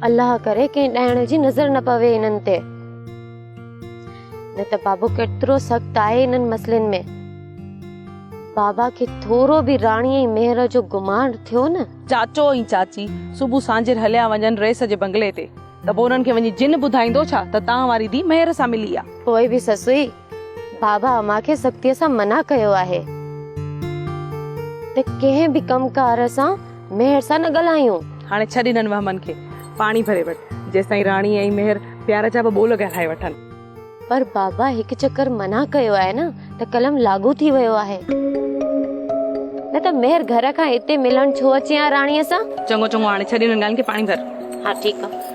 अल्लाह करे के ॾाइण जी नज़र न पवे इन्हनि ते, न त बाबो केतिरो सख़्तु आहे इन्हनि मसलनि में। बाबा खे थोरो बि राणीअ जी मेहर जो गुमान थियो न। चाचो ऐं चाची सुबुह सांझर हलिया वञनि रेस जे बंगले ते, त पोइ उन्हनि खे वञी जिन ॿुधाईंदो छा त तव्हां वारी धी मेहर सां मिली आहे। पोइ बि ससुई, बाबा मूंखे सख़्तीअ सां मना कयो आहे त कंहिं बि कमकार सां मेहर सां न ॻाल्हायूं। हाणे छॾ हिननि वहमनि खे, पाणी भरे वठ जेसिताईं राणी ऐं मेहर प्यार जा ॿोल ॻाल्हाए वठनि। पर बाबा हिकु चक्कर मना कयो आहे न त कलम लागू थी वियो आहे, न त मेहर घर खां हिते मिलण छो अचे आ राणीअ सां। चङो चङो हाणे छॾ हिननि ॻाल्हियुनि खे, पाणी भर। हाँ ठीक है।